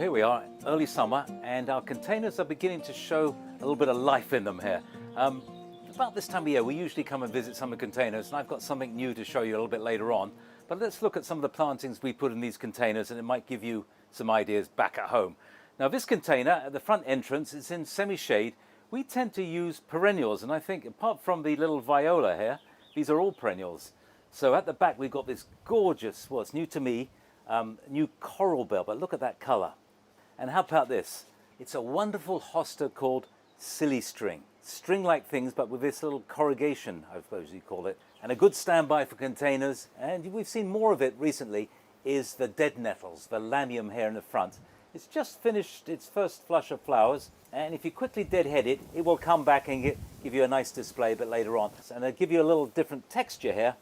Well, here we are, early summer, and our containers are beginning to show a little bit of life in them here. About this time of year, we usually come and visit some of the containers, and I've got something new to show you a little bit later on. But let's look at some of the plantings we put in these containers, and it might give you some ideas back at home. Now, this container at the front entrance is in semi-shade. We tend to use perennials, and I think apart from the little viola here, these are all perennials. So at the back, we've got this gorgeous, well, it's new to me, new coral bell, but look at that color. And how about this? It's a wonderful hosta called silly string. String-like things, but with this little corrugation, I suppose you call it. And a good standby for containers, and we've seen more of it recently, is the dead nettles, the lamium here in the front. It's just finished its first flush of flowers, and if you quickly deadhead it, it will come back and give you a nice display a bit later on. And I'll give you a little different texture here.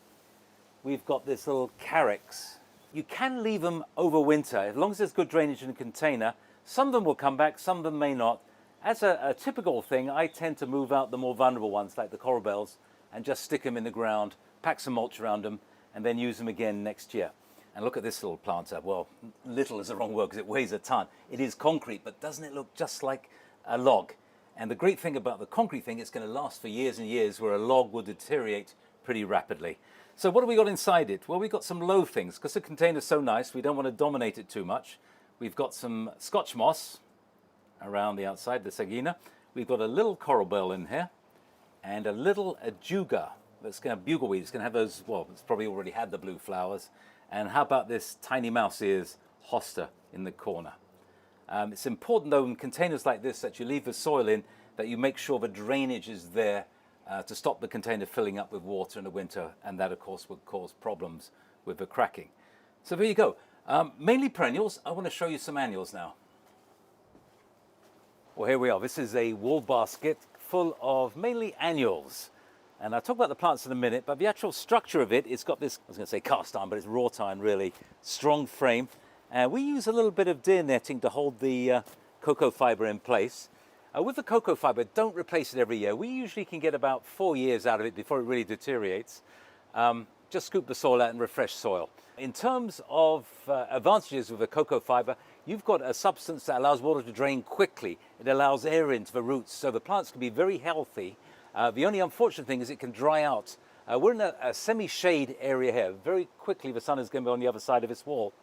We've got this little carex. You can leave them over winter, as long as there's good drainage in the container. Some of them will come back, some of them may not. As a typical thing, I tend to move out the more vulnerable ones, like the coral bells, and just stick them in the ground, pack some mulch around them, and then use them again next year. And look at this little planter. Well, little is the wrong word because it weighs a ton. It is concrete, but doesn't it look just like a log? And the great thing about the concrete thing, it's going to last for years and years, where a log will deteriorate pretty rapidly. So what have we got inside it? Well, we've got some low things, because the container's so nice, we don't want to dominate it too much. We've got some Scotch moss around the outside, the sagina. We've got a little coral bell in here, and a little ajuga that's going to bugleweed. It's going to have those, well, it's probably already had the blue flowers. And how about this tiny mouse ears hosta in the corner? It's important, though, in containers like this that you leave the soil in, that you make sure the drainage is there to stop the container filling up with water in the winter, and that, of course, would cause problems with the cracking. So there you go. Mainly perennials. I want to show you some annuals now. Well, here we are. This is a wall basket full of mainly annuals. And I'll talk about the plants in a minute, but the actual structure of it, it's got this, I was going to say cast iron, but it's wrought iron really, strong frame. We use a little bit of deer netting to hold the cocoa fiber in place. With the cocoa fiber, don't replace it every year. We usually can get about 4 years out of it before it really deteriorates. Just scoop the soil out and refresh soil. In terms of advantages with the cocoa fiber, you've got a substance that allows water to drain quickly. It allows air into the roots, so the plants can be very healthy. The only unfortunate thing is it can dry out. We're in a semi-shade area here. Very quickly the sun is going to be on the other side of this wall,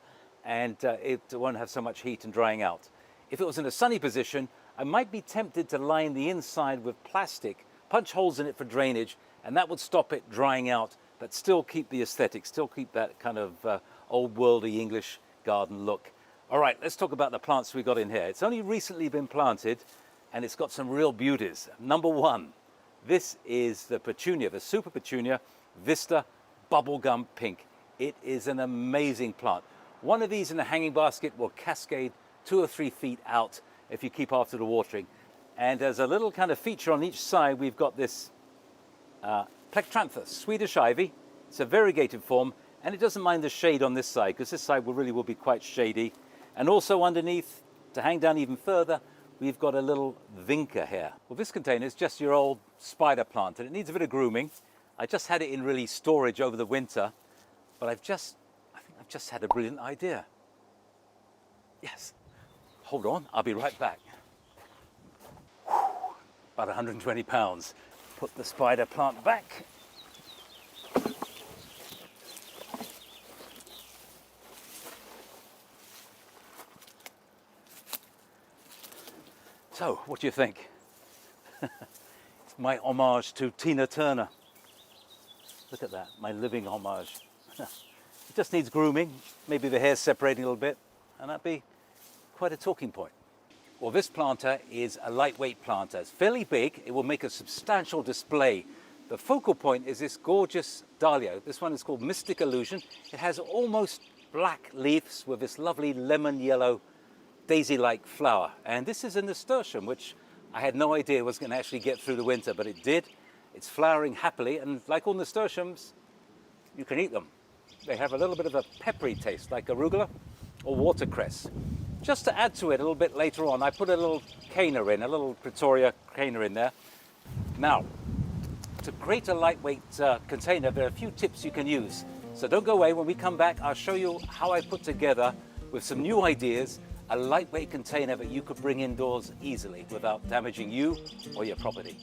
and it won't have so much heat and drying out. If it was in a sunny position, I might be tempted to line the inside with plastic, punch holes in it for drainage, and that would stop it drying out, but still keep the aesthetic, still keep that kind of old worldly English garden look. All right, let's talk about the plants we got in here. It's only recently been planted, and it's got some real beauties. Number one, this is the petunia, the super petunia, Vista Bubblegum Pink. It is an amazing plant. One of these in a hanging basket will cascade 2 or 3 feet out if you keep after the watering. And as a little kind of feature on each side, we've got this Plectranthus, Swedish ivy. It's a variegated form, and it doesn't mind the shade on this side, because this side will be quite shady. And also underneath, to hang down even further, we've got a little vinca here. Well, this container is just your old spider plant, and it needs a bit of grooming. I just had it in really storage over the winter, but I think I've just had a brilliant idea. Yes. Hold on, I'll be right back. About 120 pounds. Put the spider plant back. So, what do you think? It's my homage to Tina Turner. Look at that, my living homage. It just needs grooming, maybe the hair's separating a little bit, and that'd be quite a talking point. Well, this planter is a lightweight planter. It's fairly big, it will make a substantial display. The focal point is this gorgeous dahlia. This one is called Mystic Illusion. It has almost black leaves with this lovely lemon yellow daisy-like flower. And this is a nasturtium, which I had no idea was going to actually get through the winter, but it did. It's flowering happily, and like all nasturtiums, you can eat them. They have a little bit of a peppery taste, like arugula or watercress. Just to add to it a little bit later on, I put a little canna in, a little Pretoria canna in there. Now, to create a lightweight container, there are a few tips you can use. So don't go away. When we come back, I'll show you how I put together, with some new ideas, a lightweight container that you could bring indoors easily without damaging you or your property.